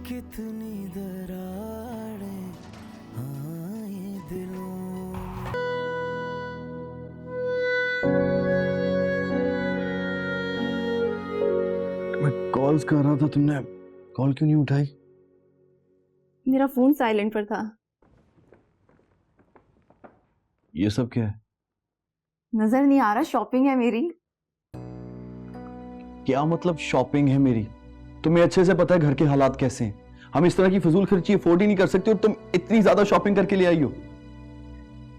कितनी दरारें आए दिलों में। मैं कॉल्स कर रहा था, तुमने कॉल क्यों नहीं उठाई? मेरा फोन साइलेंट पर था। ये सब क्या है? नजर नहीं आ रहा? शॉपिंग है मेरी। क्या मतलब शॉपिंग है मेरी? तुम्हें अच्छे से पता है घर के हालात कैसे हैं। हम इस तरह की फजूल खर्ची अफोर्ड ही नहीं कर सकते और तुम इतनी ज्यादा शॉपिंग करके ले आई हो।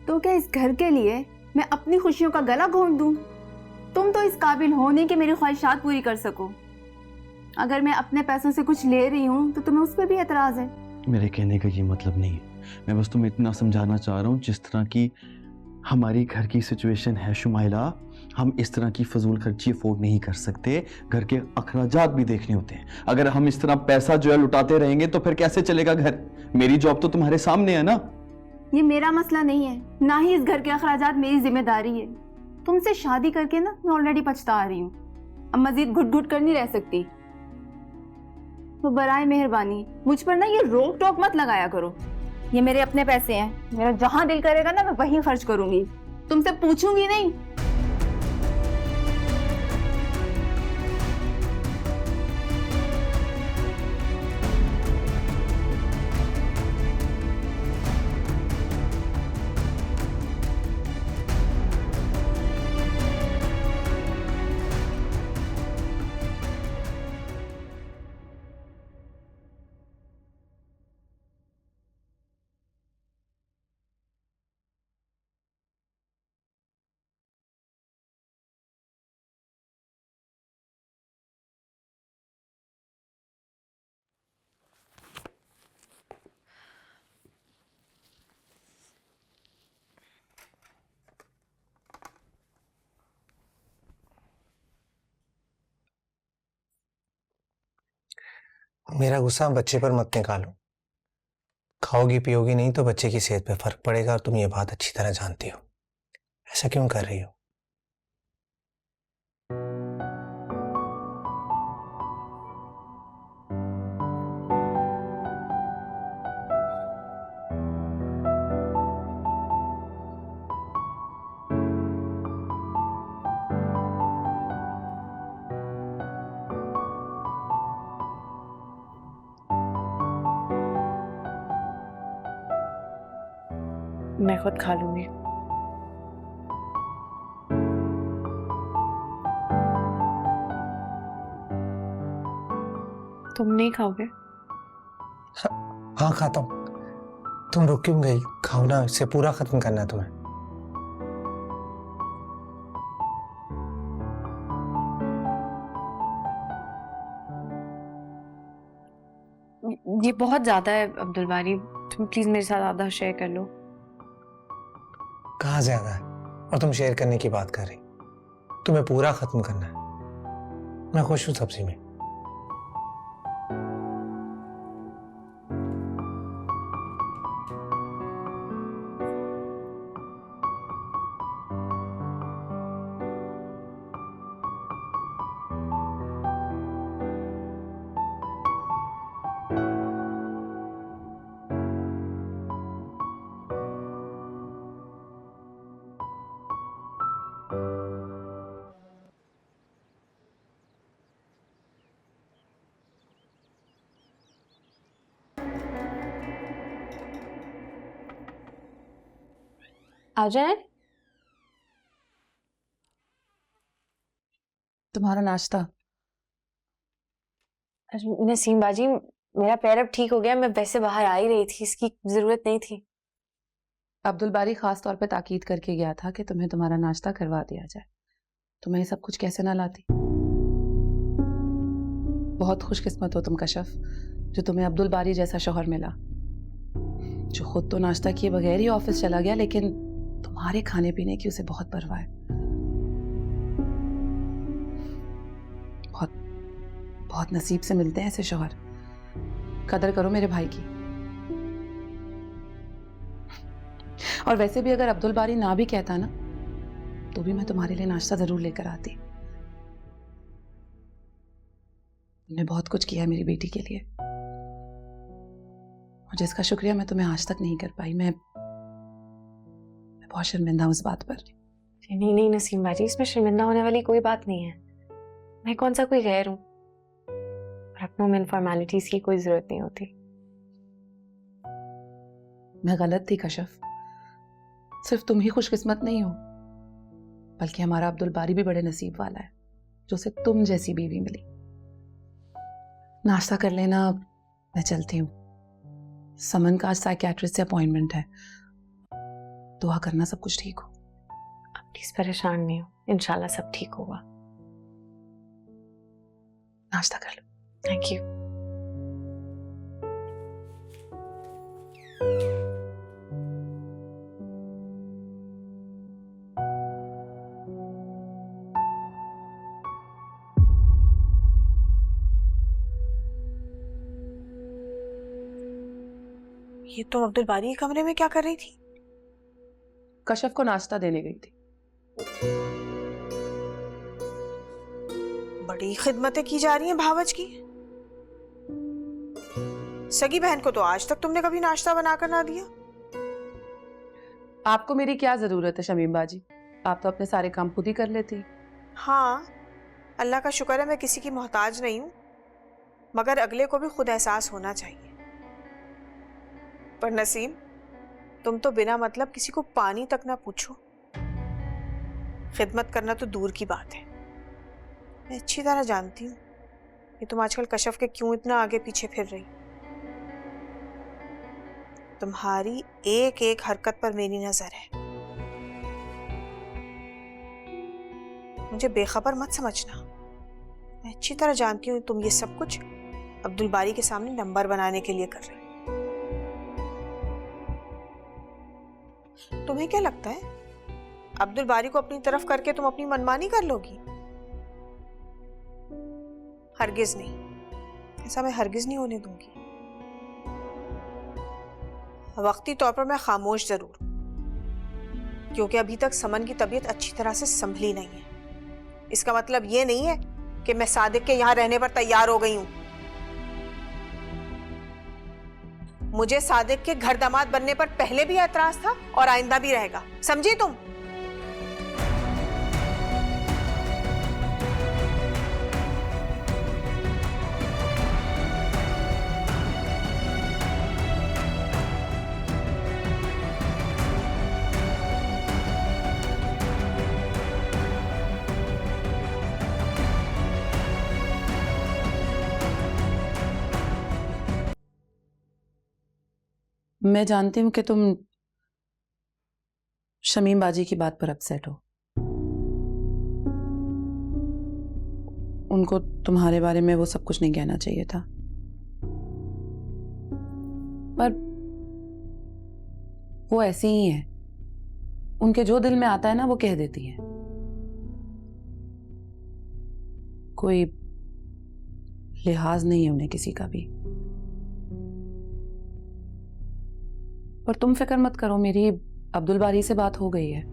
तो क्या इस घर के लिए मैं अपनी खुशियों का गला घोंट दूं? तुम तो इस काबिल हो नहीं कि मेरी ख्वाहिशात पूरी कर सको। अगर मैं अपने पैसों से कुछ ले रही हूँ तो तुम्हें उस पर भी एतराज है। मेरे कहने का ये मतलब नहीं है। मैं बस तुम्हें इतना समझाना चाह रहा हूँ, जिस तरह की हमारी घर की सिचुएशन है शुमाइला, हम इस तरह की फजूल खर्ची अफोर्ड नहीं कर सकते। घर के अखराजात भी देखने होते हैं। अगर हम इस तरह पैसा जो है लुटाते रहेंगे तो फिर कैसे चलेगा घर? मेरी जॉब तो तुम्हारे सामने है ना। ये मेरा मसला नहीं है, ना ही इस घर के अखराजात मेरी जिम्मेदारी है। तुमसे शादी करके ना मैं ऑलरेडी पछता रही हूँ। अब मजीद घुट घुट कर नहीं रह सकती। तो बराए मेहरबानी मुझ पर ना ये रोक टोक मत लगाया करो। ये मेरे अपने पैसे हैं, मेरा जहां दिल करेगा ना मैं वहीं खर्च करूंगी, तुमसे पूछूंगी नहीं। मेरा गुस्सा बच्चे पर मत निकालो। खाओगी पियोगी नहीं तो बच्चे की सेहत पे फर्क पड़ेगा और तुम ये बात अच्छी तरह जानती हो। ऐसा क्यों कर रही हो? मैं खुद खा लूंगी। तुम नहीं खाओगे? हाँ खाता हूं। तुम रुक क्यों गई? खाओ ना, इससे पूरा खत्म करना है तुम्हें। ये बहुत ज्यादा है अब्दुल बारी, तुम प्लीज मेरे साथ आधा शेयर कर लो। कहाँ ज्यादा है? और तुम शेयर करने की बात कर रही? तुम्हें पूरा खत्म करना है। मैं खुश हूं सब्जी में। आ जाए। तुम्हारा नाश्ता। नसीम बाजी, मेरा पैर अब ठीक हो गया, मैं वैसे बाहर आ ही रही थी, इसकी जरूरत नहीं थी। अब्दुल बारी खास तौर पे ताकीद करके गया था कि तुम्हें तुम्हारा नाश्ता करवा दिया जाए। तुम्हें ये सब कुछ कैसे ना लाती। बहुत खुशकिस्मत हो तुम कशफ, जो तुम्हें अब्दुल बारी जैसा शौहर मिला, जो खुद तो नाश्ता किए बगैर ही ऑफिस चला गया, लेकिन तुम्हारे खाने पीने की उसे बहुत परवाह है। बहुत बहुत नसीब से मिलते हैं ऐसे शौहर। कदर करो मेरे भाई की। और वैसे भी अगर अब्दुल बारी ना भी कहता ना, तो भी मैं तुम्हारे लिए नाश्ता जरूर लेकर आती। तुमने बहुत कुछ किया मेरी बेटी के लिए। और जिसका शुक्रिया मैं तुम्हें आज तक नहीं कर पाई। मैं बहुत शर्मिंदा हूँ इस बात पर। नहीं नहीं नसीम बाजी, इसमें शर्मिंदा होने वाली कोई बात नहीं है। मैं कौन सा कोई गैर हूँ, और अपनों में फॉर्मेलिटीज की कोई जरूरत नहीं होती। मैं गलत थी कशफ। सिर्फ तुम ही खुशकिस्मत नहीं हो, बल्कि हमारा अब्दुल बारी भी बड़े नसीब वाला है जो उसे तुम जैसी बीवी मिली। नाश्ता कर लेना, मैं चलती हूँ। समन का आज साइकियाट्रिस्ट से अपॉइंटमेंट है। दुआ करना सब कुछ ठीक हो। आप प्लीज परेशान नहीं हो, इंशाल्लाह सब ठीक होगा। नाश्ता कर लो। Thank you. ये तुम अब्दुल बारी के कमरे में क्या कर रही थी? कशफ को नाश्ता देने गई थी। बड़ी खिदमतें की जा रही हैं भावज की। सगी बहन को तो आज तक तुमने कभी नाश्ता बनाकर ना दिया। आपको मेरी क्या जरूरत है शमीम बाजी? आप तो अपने सारे काम खुद ही कर लेती। हाँ, अल्लाह का शुक्र है मैं किसी की मोहताज नहीं हूं, मगर अगले को भी खुद एहसास होना चाहिए। पर नसीम, तुम तो बिना मतलब किसी को पानी तक ना पूछो। खिदमत करना तो दूर की बात है। मैं अच्छी तरह जानती हूँ कि तुम आजकल कशफ के क्यों इतना आगे पीछे फिर रही। तुम्हारी एक एक हरकत पर मेरी नजर है। मुझे बेखबर मत समझना। मैं अच्छी तरह जानती हूँ तुम ये सब कुछ अब्दुल बारी के सामने नंबर बनाने के लिए कर रही हो। तुम्हें क्या लगता है अब्दुल बारी को अपनी तरफ करके तुम अपनी मनमानी कर लोगी? हरगिज नहीं, ऐसा मैं हरगिज नहीं होने दूंगी। वक्ती तौर पर मैं खामोश जरूर, क्योंकि अभी तक समन की तबीयत अच्छी तरह से संभली नहीं है। इसका मतलब ये नहीं है कि मैं सादिक के यहां रहने पर तैयार हो गई हूं। मुझे सादिक के घर दामाद बनने पर पहले भी एतराज था और आइंदा भी रहेगा, समझी तुम? मैं जानती हूँ कि तुम शमीम बाजी की बात पर अपसेट हो। उनको तुम्हारे बारे में वो सब कुछ नहीं कहना चाहिए था, पर वो ऐसी ही है। उनके जो दिल में आता है ना वो कह देती है। कोई लिहाज नहीं है उन्हें किसी का भी। पर तुम फिक्र मत करो, मेरी अब्दुल बारी से बात हो गई है।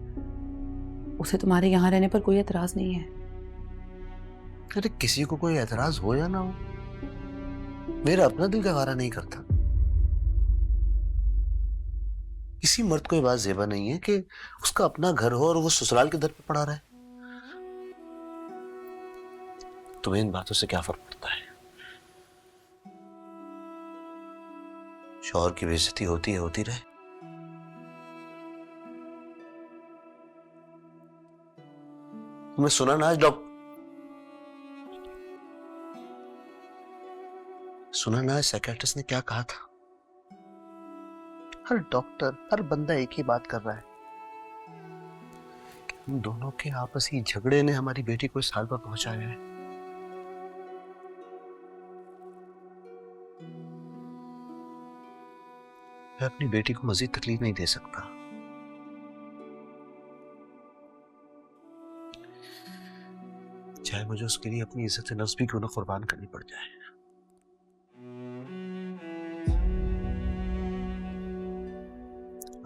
उसे तुम्हारे यहां रहने पर कोई एतराज नहीं है। अरे किसी को कोई एतराज हो या ना हो, मेरा अपना दिल का गारा नहीं करता। किसी मर्द को ये बात ज़ेबा नहीं है कि उसका अपना घर हो और वो ससुराल के दर पे पड़ा रहे। तुम्हें इन बातों से क्या फर्क पड़ता है? शौहर की बेइज्जती होती है, होती रहे। तुमने सुना ना आज साइकियाट्रिस्ट ने क्या कहा था? हर डॉक्टर, हर बंदा एक ही बात कर रहा है कि हम दोनों के आपसी झगड़े ने हमारी बेटी को इस हाल पर पहुंचाया है। मैं अपनी बेटी को मजीद तकलीफ नहीं दे सकता। चाहे मुझे उसके लिए अपनी इज्जत नफ्स भी क्यों ना कुर्बान करनी पड़ जाए।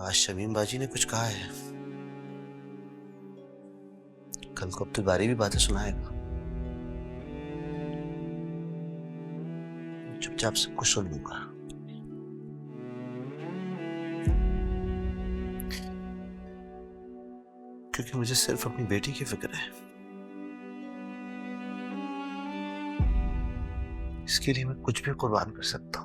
आज शमीम बाजी ने कुछ कहा है, कल को अब्दुल बारी भी बातें सुनाएगा। चुपचाप सब कुछ सुन लूंगा। क्योंकि मुझे सिर्फ अपनी बेटी की फिक्र है। इसके लिए मैं कुछ भी कुर्बान कर सकता हूँ।